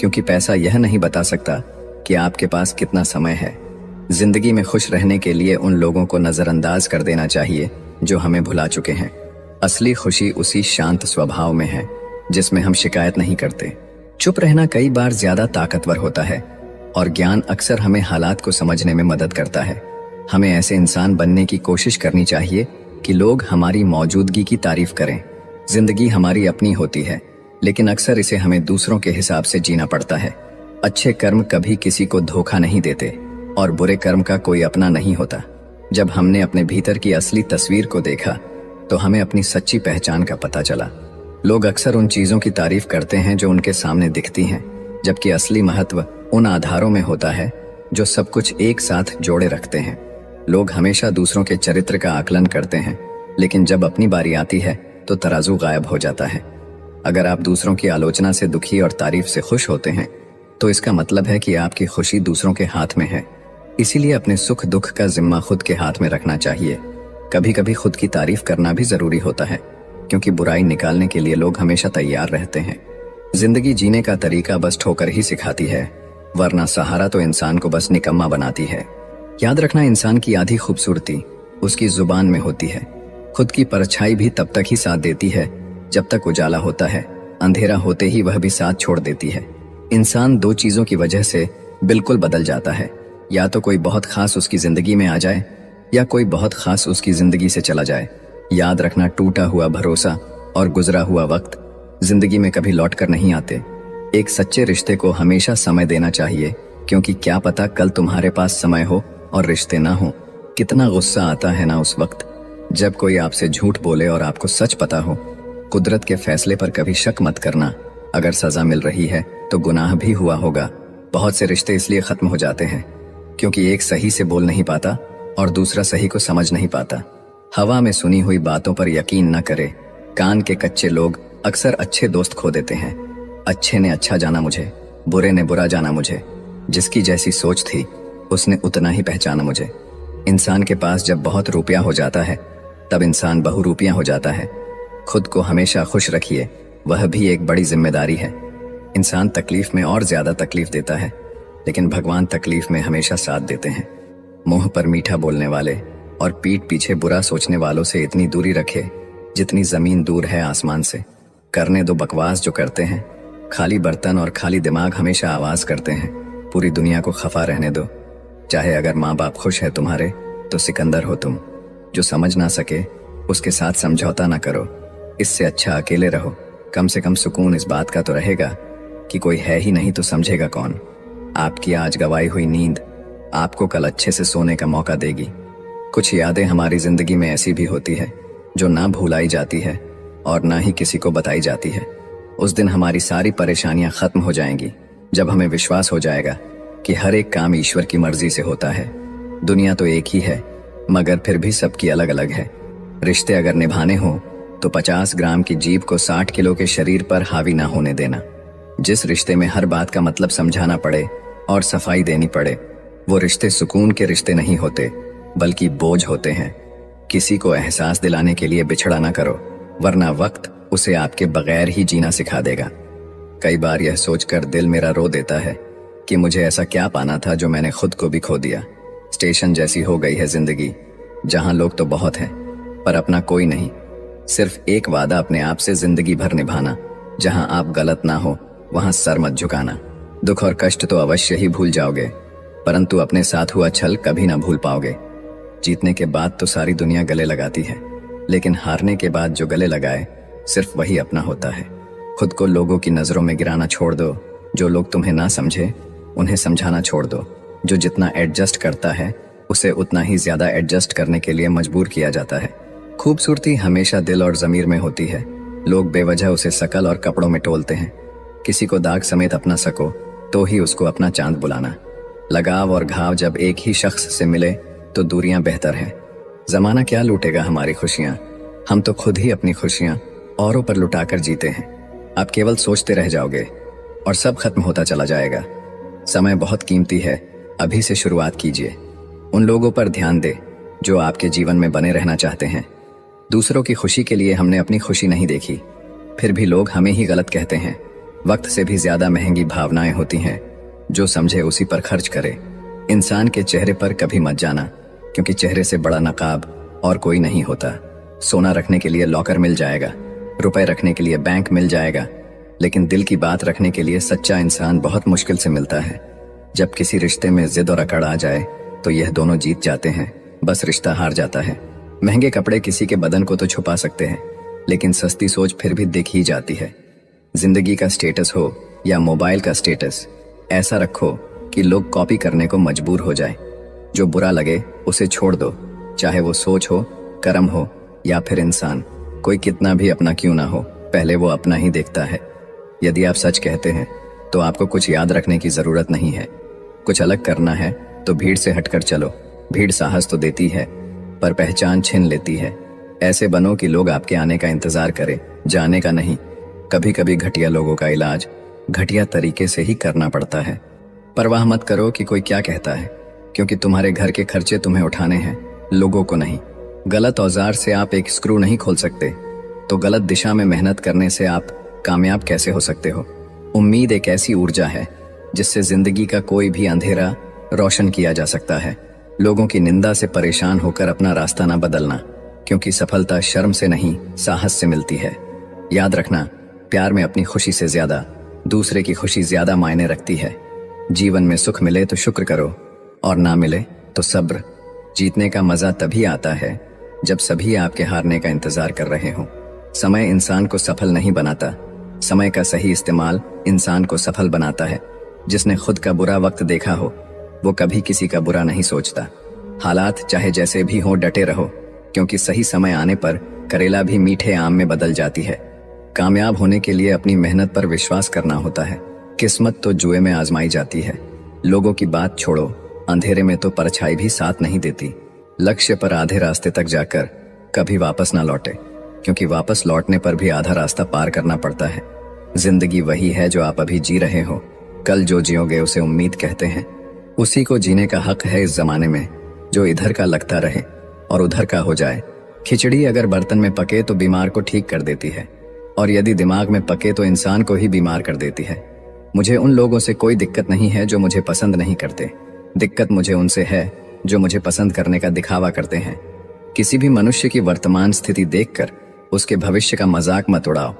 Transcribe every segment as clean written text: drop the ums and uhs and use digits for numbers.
क्योंकि पैसा यह नहीं बता सकता कि आपके पास कितना समय है। जिंदगी में खुश रहने के लिए उन लोगों को नजरअंदाज कर देना चाहिए जो हमें भुला चुके हैं। असली खुशी उसी शांत स्वभाव में है जिसमें हम शिकायत नहीं करते। चुप रहना कई बार ज्यादा ताकतवर होता है और ज्ञान अक्सर हमें हालात को समझने में मदद करता है। हमें ऐसे इंसान बनने की कोशिश करनी चाहिए कि लोग हमारी मौजूदगी की तारीफ करें। जिंदगी हमारी अपनी होती है, लेकिन अक्सर इसे हमें दूसरों के हिसाब से जीना पड़ता है। अच्छे कर्म कभी किसी को धोखा नहीं देते और बुरे कर्म का कोई अपना नहीं होता। जब हमने अपने भीतर की असली तस्वीर को देखा तो हमें अपनी सच्ची पहचान का पता चला। लोग अक्सर उन चीजों की तारीफ करते हैं जो उनके सामने दिखती हैं, जबकि असली महत्व उन आधारों में होता है जो सब कुछ एक साथ जोड़े रखते हैं। लोग हमेशा दूसरों के चरित्र का आकलन करते हैं, लेकिन जब अपनी बारी आती है तो तराजू गायब हो जाता है। अगर आप दूसरों की आलोचना से दुखी और तारीफ से खुश होते हैं तो इसका मतलब है कि आपकी खुशी दूसरों के हाथ में है। इसीलिए अपने सुख दुख का जिम्मा खुद के हाथ में रखना चाहिए। कभी कभी खुद की तारीफ करना भी जरूरी होता है, क्योंकि बुराई निकालने के लिए लोग हमेशा तैयार रहते हैं। जिंदगी जीने का तरीका बस ठोकर ही सिखाती है, वरना सहारा तो इंसान को बस निकम्मा बनाती है। याद रखना, इंसान की आधी खूबसूरती उसकी जुबान में होती है। खुद की परछाई भी तब तक ही साथ देती है जब तक उजाला होता है, अंधेरा होते ही वह भी साथ छोड़ देती है। इंसान दो चीजों की वजह से बिल्कुल बदल जाता है, या तो कोई बहुत खास उसकी जिंदगी में आ जाए या कोई बहुत खास उसकी जिंदगी से चला जाए। याद रखना, टूटा हुआ भरोसा और गुजरा हुआ वक्त जिंदगी में कभी लौट कर नहीं आते। एक सच्चे रिश्ते को हमेशा समय देना चाहिए, क्योंकि क्या पता कल तुम्हारे पास समय हो और रिश्ते ना हो। कितना गुस्सा आता है ना उस वक्त जब कोई आपसे झूठ बोले और आपको सच पता हो। कुदरत के फैसले पर कभी शक मत करना। अगर सजा मिल रही है तो गुनाह भी हुआ होगा। बहुत से रिश्ते इसलिए खत्म हो जाते हैं क्योंकि एक सही से बोल नहीं पाता और दूसरा सही को समझ नहीं पाता। हवा में सुनी हुई बातों पर यकीन न करे। कान के कच्चे लोग अक्सर अच्छे दोस्त खो देते हैं। अच्छे ने अच्छा जाना मुझे, बुरे ने बुरा जाना मुझे। जिसकी जैसी सोच थी उसने उतना ही पहचाना मुझे। इंसान के पास जब बहुत रुपया हो जाता है तब इंसान बहुरूपिया हो जाता है। खुद को हमेशा खुश रखिए, वह भी एक बड़ी जिम्मेदारी है। इंसान तकलीफ में और ज्यादा तकलीफ देता है, लेकिन भगवान तकलीफ में हमेशा साथ देते हैं। मुंह पर मीठा बोलने वाले और पीठ पीछे बुरा सोचने वालों से इतनी दूरी रखे जितनी जमीन दूर है आसमान से। करने दो बकवास जो करते हैं। खाली बर्तन और खाली दिमाग हमेशा आवाज करते हैं। पूरी दुनिया को खफा रहने दो। चाहे अगर माँ बाप खुश है तुम्हारे तो सिकंदर हो तुम। जो समझ ना सके उसके साथ समझौता ना करो। इससे अच्छा अकेले रहो। कम से कम सुकून इस बात का तो रहेगा कि कोई है ही नहीं तो समझेगा कौन। आपकी आज गवाई हुई नींद आपको कल अच्छे से सोने का मौका देगी। कुछ यादें हमारी जिंदगी में ऐसी भी होती है जो ना भुलाई जाती है और ना ही किसी को बताई जाती है। उस दिन हमारी सारी परेशानियां खत्म हो जाएंगी जब हमें विश्वास हो जाएगा कि हर एक काम ईश्वर की मर्जी से होता है। दुनिया तो एक ही है, मगर फिर भी सबकी अलग अलग है। रिश्ते अगर निभाने हो तो 50 ग्राम की जीभ को 60 किलो के शरीर पर हावी ना होने देना। जिस रिश्ते में हर बात का मतलब समझाना पड़े और सफाई देनी पड़े, वो रिश्ते सुकून के रिश्ते नहीं होते, बल्कि बोझ होते हैं। किसी को एहसास दिलाने के लिए बिछड़ा ना करो, वरना वक्त उसे आपके बगैर ही जीना सिखा देगा। कई बार यह सोचकर दिल मेरा रो देता है कि मुझे ऐसा क्या पाना था जो मैंने खुद को भी खो दिया। स्टेशन जैसी हो गई है जिंदगी, जहां लोग तो बहुत हैं पर अपना कोई नहीं। सिर्फ एक वादा अपने आप से जिंदगी भर निभाना, जहां आप गलत ना हो वहां सर मत झुकाना। दुख और कष्ट तो अवश्य ही भूल जाओगे, परंतु अपने साथ हुआ छल कभी ना भूल पाओगे। जीतने के बाद तो सारी दुनिया गले लगाती है, लेकिन हारने के बाद जो गले लगाए सिर्फ वही अपना होता है। खुद को लोगों की नजरों में गिराना छोड़ दो। जो लोग तुम्हें ना समझे उन्हें समझाना छोड़ दो। जो जितना एडजस्ट करता है उसे उतना ही ज्यादा एडजस्ट करने के लिए मजबूर किया जाता है। खूबसूरती हमेशा दिल और जमीर में होती है। लोग बेवजह उसे शकल और कपड़ों में टोलते हैं। किसी को दाग समेत अपना सको तो ही उसको अपना चांद बुलाना। लगाव और घाव जब एक ही शख्स से मिले तो दूरियां बेहतर हैं। जमाना क्या लूटेगा हमारी खुशियां, हम तो खुद ही अपनी खुशियां औरों पर लुटाकर जीते हैं। आप केवल सोचते रह जाओगे और सब खत्म होता चला जाएगा। समय बहुत कीमती है, अभी से शुरुआत कीजिए। उन लोगों पर ध्यान दे जो आपके जीवन में बने रहना चाहते हैं। दूसरों की खुशी के लिए हमने अपनी खुशी नहीं देखी, फिर भी लोग हमें ही गलत कहते हैं। वक्त से भी ज्यादा महंगी भावनाएं होती हैं, जो समझे उसी पर खर्च करे। इंसान के चेहरे पर कभी मत जाना, क्योंकि चेहरे से बड़ा नकाब और कोई नहीं होता। सोना रखने के लिए लॉकर मिल जाएगा, रुपए रखने के लिए बैंक मिल जाएगा, लेकिन दिल की बात रखने के लिए सच्चा इंसान बहुत मुश्किल से मिलता है। जब किसी रिश्ते में जिद और अकड़ आ जाए तो यह दोनों जीत जाते हैं, बस रिश्ता हार जाता है। महंगे कपड़े किसी के बदन को तो छुपा सकते हैं, लेकिन सस्ती सोच फिर भी दिख ही जाती है। जिंदगी का स्टेटस हो या मोबाइल का स्टेटस, ऐसा रखो कि लोग कॉपी करने को मजबूर हो जाए। जो बुरा लगे उसे छोड़ दो, चाहे वो सोच हो, कर्म हो या फिर इंसान। कोई कितना भी अपना क्यों ना हो, पहले वो अपना ही देखता है। यदि आप सच कहते हैं तो आपको कुछ याद रखने की जरूरत नहीं है। कुछ अलग करना है तो भीड़ से हटकर चलो। भीड़ साहस तो देती है, पर पहचान छीन लेती है। ऐसे बनो कि लोग आपके आने का इंतजार करें, जाने का नहीं। कभी कभी घटिया लोगों का इलाज घटिया तरीके से ही करना पड़ता है। परवाह मत करो कि कोई क्या कहता है, क्योंकि तुम्हारे घर के खर्चे तुम्हें उठाने हैं, लोगों को नहीं। गलत औजार से आप एक स्क्रू नहीं खोल सकते, तो गलत दिशा में मेहनत करने से आप कामयाब कैसे हो सकते हो। उम्मीद एक ऐसी ऊर्जा है जिससे जिंदगी का कोई भी अंधेरा रोशन किया जा सकता है। लोगों की निंदा से परेशान होकर अपना रास्ता ना बदलना, क्योंकि सफलता शर्म से नहीं, साहस से मिलती है। याद रखना, प्यार में अपनी खुशी से ज्यादा दूसरे की खुशी ज्यादा मायने रखती है। जीवन में सुख मिले तो शुक्र करो, और ना मिले तो सब्र। जीतने का मजा तभी आता है जब सभी आपके हारने का इंतजार कर रहे हों। समय इंसान को सफल नहीं बनाता, समय का सही इस्तेमाल इंसान को सफल बनाता है। जिसने खुद का बुरा वक्त देखा हो वो कभी किसी का बुरा नहीं सोचता। हालात चाहे जैसे भी हो, डटे रहो, क्योंकि सही समय आने पर करेला भी मीठे आम में बदल जाती है। कामयाब होने के लिए अपनी मेहनत पर विश्वास करना होता है। किस्मत तो जुए में आजमाई जाती है। लोगों की बात छोड़ो, अंधेरे में तो परछाई भी साथ नहीं देती। लक्ष्य पर आधे रास्ते तक जाकर कभी वापस ना लौटे, क्योंकि वापस लौटने पर भी आधा रास्ता पार करना पड़ता है। जिंदगी वही है जो आप अभी जी रहे हो। कल जो जियोगे उसे उम्मीद कहते हैं। उसी को जीने का हक है इस जमाने में, जो इधर का लगता रहे और उधर का हो जाए। खिचड़ी अगर बर्तन में पके तो बीमार को ठीक कर देती है, और यदि दिमाग में पके तो इंसान को ही बीमार कर देती है। मुझे उन लोगों से कोई दिक्कत नहीं है जो मुझे पसंद नहीं करते। दिक्कत मुझे उनसे है जो मुझे पसंद करने का दिखावा करते हैं। किसी भी मनुष्य की वर्तमान स्थिति देखकर उसके भविष्य का मजाक मत उड़ाओ,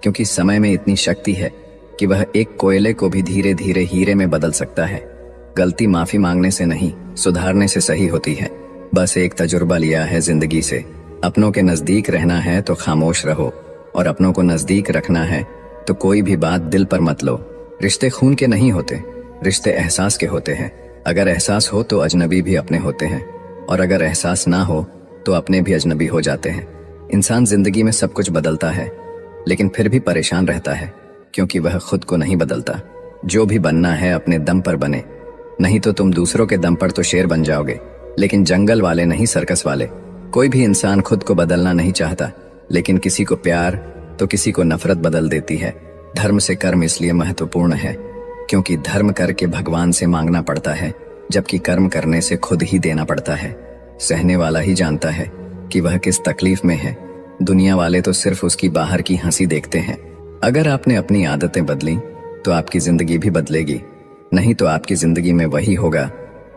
क्योंकि समय में इतनी शक्ति है कि वह एक कोयले को भी धीरे धीरे हीरे में बदल सकता है। गलती माफी मांगने से नहीं, सुधारने से सही होती है। बस एक तजुर्बा लिया है जिंदगी से। अपनों के नजदीक रहना है तो खामोश रहो, और अपनों को नजदीक रखना है तो कोई भी बात दिल पर मत लो। रिश्ते खून के नहीं होते, रिश्ते एहसास के होते हैं। अगर एहसास हो तो अजनबी भी अपने होते हैं, और अगर एहसास ना हो तो अपने भी अजनबी हो जाते हैं। इंसान जिंदगी में सब कुछ बदलता है, लेकिन फिर भी परेशान रहता है, क्योंकि वह खुद को नहीं बदलता। जो भी बनना है अपने दम पर बने, नहीं तो तुम दूसरों के दम पर तो शेर बन जाओगे, लेकिन जंगल वाले नहीं, सर्कस वाले। कोई भी इंसान खुद को बदलना नहीं चाहता, लेकिन किसी को प्यार तो किसी को नफरत बदल देती है। धर्म से कर्म इसलिए महत्वपूर्ण है क्योंकि धर्म करके भगवान से मांगना पड़ता है, जबकि कर्म करने से खुद ही देना पड़ता है। सहने वाला ही जानता है कि वह किस तकलीफ में है। दुनिया वाले तो सिर्फ उसकी बाहर की हंसी देखते हैं। अगर आपने अपनी आदतें बदली तो आपकी जिंदगी भी बदलेगी, नहीं तो आपकी जिंदगी में वही होगा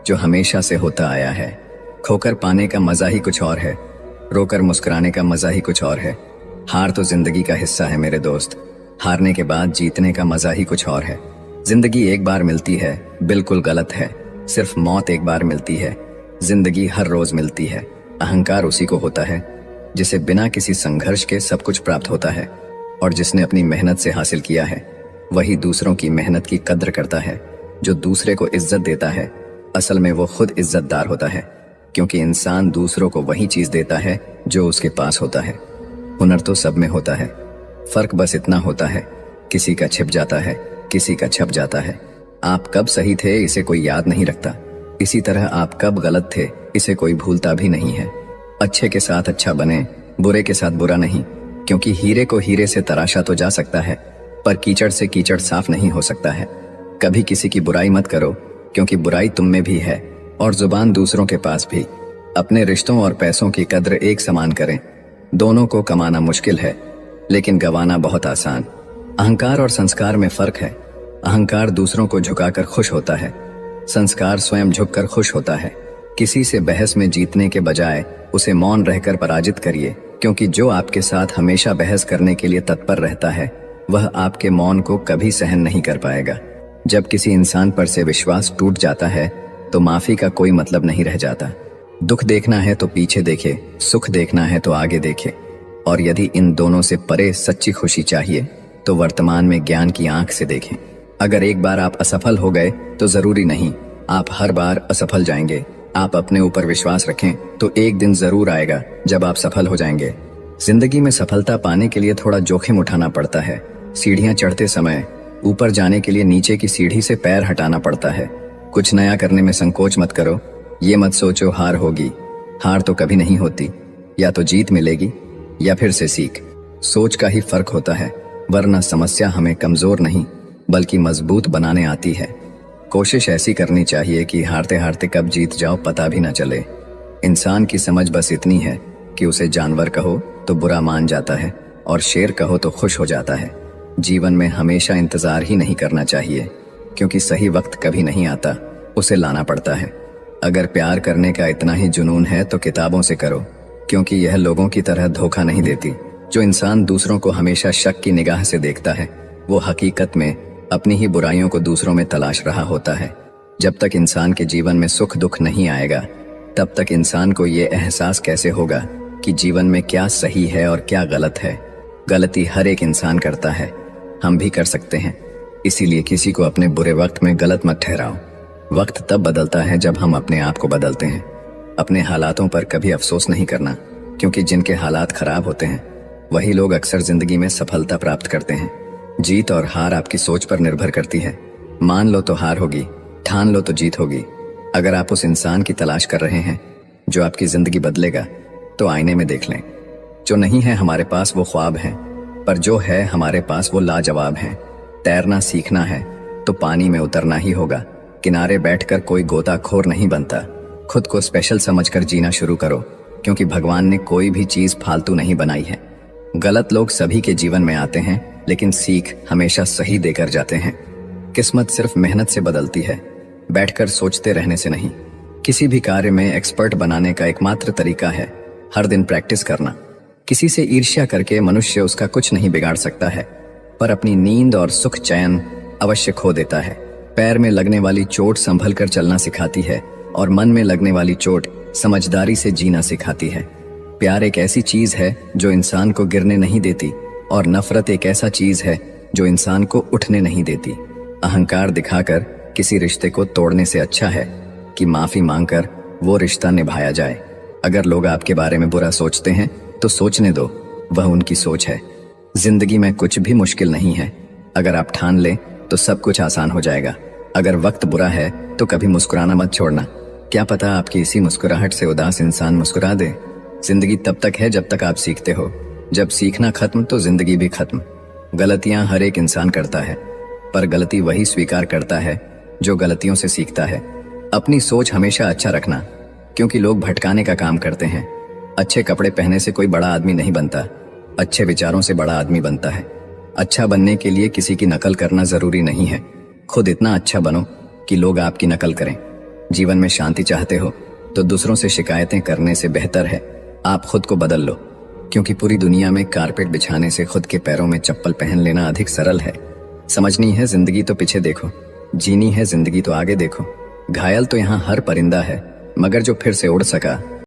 जो हमेशा से होता आया है। खोकर पाने का मजा ही कुछ और है, रोकर मुस्कुराने का मजा ही कुछ और है। हार तो जिंदगी का हिस्सा है मेरे दोस्त, हारने के बाद जीतने का मजा ही कुछ और है। जिंदगी एक बार मिलती है, बिल्कुल गलत है। सिर्फ मौत एक बार मिलती है, जिंदगी हर रोज मिलती है। अहंकार उसी को होता है जिसे बिना किसी संघर्ष के सब कुछ प्राप्त होता है, और जिसने अपनी मेहनत से हासिल किया है वही दूसरों की मेहनत की कद्र करता है। जो दूसरे को इज्जत देता है असल में वो खुद इज्जतदार होता है, क्योंकि इंसान दूसरों को वही चीज देता है जो उसके पास होता है। हुनर तो सब में होता है, फर्क बस इतना होता है किसी का छिप जाता है, किसी का छप जाता है। आप कब सही थे इसे कोई याद नहीं रखता, इसी तरह आप कब गलत थे इसे कोई भूलता भी नहीं है। अच्छे के साथ अच्छा बने, बुरे के साथ बुरा नहीं, क्योंकि हीरे को हीरे से तराशा तो जा सकता है, पर कीचड़ से कीचड़ साफ नहीं हो सकता है। कभी किसी की बुराई मत करो, क्योंकि बुराई तुम में भी है, और जुबान दूसरों के पास भी। अपने रिश्तों और पैसों की कद्र एक समान करें। दोनों को कमाना मुश्किल है, लेकिन गंवाना बहुत आसान। अहंकार और संस्कार में फर्क है। अहंकार दूसरों को झुकाकर खुश होता है, संस्कार स्वयं झुककर खुश होता है। किसी से बहस में जीतने के बजाय उसे मौन रहकर पराजित करिए, क्योंकि जो आपके साथ हमेशा बहस करने के लिए तत्पर रहता है वह आपके मौन को कभी सहन नहीं कर पाएगा। जब किसी इंसान पर से विश्वास टूट जाता है तो माफी का कोई मतलब नहीं रह जाता। दुख देखना है तो पीछे देखे, सुख देखना है तो आगे देखे। और यदि इन दोनों से परे सच्ची खुशी चाहिए तो वर्तमान में ज्ञान की आंख से देखें। अगर एक बार आप असफल हो गए तो जरूरी नहीं आप हर बार असफल जाएंगे। आप अपने ऊपर विश्वास रखें तो एक दिन जरूर आएगा जब आप सफल हो जाएंगे। जिंदगी में सफलता पाने के लिए थोड़ा जोखिम उठाना पड़ता है। सीढ़ियां चढ़ते समय ऊपर जाने के लिए नीचे की सीढ़ी से पैर हटाना पड़ता है। कुछ नया करने में संकोच मत करो। ये मत सोचो हार होगी। हार तो कभी नहीं होती, या तो जीत मिलेगी या फिर से सीख। सोच का ही फर्क होता है, वरना समस्या हमें कमजोर नहीं बल्कि मजबूत बनाने आती है। कोशिश ऐसी करनी चाहिए कि हारते हारते कब जीत जाओ पता भी न चले। इंसान की समझ बस इतनी है कि उसे जानवर कहो तो बुरा मान जाता है और शेर कहो तो खुश हो जाता है। जीवन में हमेशा इंतजार ही नहीं करना चाहिए, क्योंकि सही वक्त कभी नहीं आता, उसे लाना पड़ता है। अगर प्यार करने का इतना ही जुनून है तो किताबों से करो, क्योंकि यह लोगों की तरह धोखा नहीं देती। जो इंसान दूसरों को हमेशा शक की निगाह से देखता है वो हकीकत में अपनी ही बुराइयों को दूसरों में तलाश रहा होता है। जब तक इंसान के जीवन में सुख दुख नहीं आएगा तब तक इंसान को ये एहसास कैसे होगा कि जीवन में क्या सही है और क्या गलत है। गलती हर एक इंसान करता है, हम भी कर सकते हैं। इसीलिए किसी को अपने बुरे वक्त में गलत मत ठहराओ। वक्त तब बदलता है जब हम अपने आप को बदलते हैं। अपने हालातों पर कभी अफसोस नहीं करना, क्योंकि जिनके हालात खराब होते हैं वही लोग अक्सर जिंदगी में सफलता प्राप्त करते हैं। जीत और हार आपकी सोच पर निर्भर करती है। मान लो तो हार होगी, ठान लो तो जीत होगी। अगर आप उस इंसान की तलाश कर रहे हैं जो आपकी जिंदगी बदलेगा तो आईने में देख लें। जो नहीं है हमारे पास वो ख्वाब हैं, पर जो है हमारे पास वो लाजवाब हैं। तैरना सीखना है तो पानी में उतरना ही होगा। किनारे बैठकर कोई गोताखोर नहीं बनता। खुद को स्पेशल समझकर जीना शुरू करो, क्योंकि भगवान ने कोई भी चीज फालतू नहीं बनाई है। गलत लोग सभी के जीवन में आते हैं, लेकिन सीख हमेशा सही देकर जाते हैं। किस्मत सिर्फ मेहनत से बदलती है, बैठकर सोचते रहने से नहीं। किसी भी कार्य में एक्सपर्ट बनाने का एकमात्र तरीका है हर दिन प्रैक्टिस करना। किसी से ईर्ष्या करके मनुष्य उसका कुछ नहीं बिगाड़ सकता है, पर अपनी नींद और सुख चैन अवश्य खो देता है। पैर में लगने वाली चोट संभल कर चलना सिखाती है और मन में लगने वाली चोट समझदारी से जीना सिखाती है। प्यार एक ऐसी चीज है जो इंसान को गिरने नहीं देती, और नफरत एक ऐसा चीज है जो इंसान को उठने नहीं देती। अहंकार दिखाकर किसी रिश्ते को तोड़ने से अच्छा है कि माफी मांगकर वो रिश्ता निभाया जाए। अगर लोग आपके बारे में बुरा सोचते हैं तो सोचने दो, वह उनकी सोच है। जिंदगी में कुछ भी मुश्किल नहीं है। अगर आप ठान लें तो सब कुछ आसान हो जाएगा। अगर वक्त बुरा है तो कभी मुस्कुराना मत छोड़ना। क्या पता आपकी इसी मुस्कुराहट से उदास इंसान मुस्कुरा दे। जिंदगी तब तक है जब तक आप सीखते हो। जब सीखना खत्म तो जिंदगी भी खत्म। गलतियां हर एक इंसान करता है, पर गलती वही स्वीकार करता है जो गलतियों से सीखता है। अपनी सोच हमेशा अच्छा रखना, क्योंकि लोग भटकाने का काम करते हैं। अच्छे कपड़े पहने से कोई बड़ा आदमी नहीं बनता, अच्छे विचारों से बड़ा आदमी बनता है। अच्छा बनने के लिए किसी की नकल करना जरूरी नहीं है। खुद इतना अच्छा बनो कि लोग आपकी नकल करें। जीवन में शांति चाहते हो तो दूसरों से शिकायतें करने से बेहतर है आप खुद को बदल लो, क्योंकि पूरी दुनिया में कारपेट बिछाने से खुद के पैरों में चप्पल पहन लेना अधिक सरल है। समझनी है जिंदगी तो पीछे देखो, जीनी है जिंदगी तो आगे देखो। घायल तो यहाँ हर परिंदा है, मगर जो फिर से उड़ सका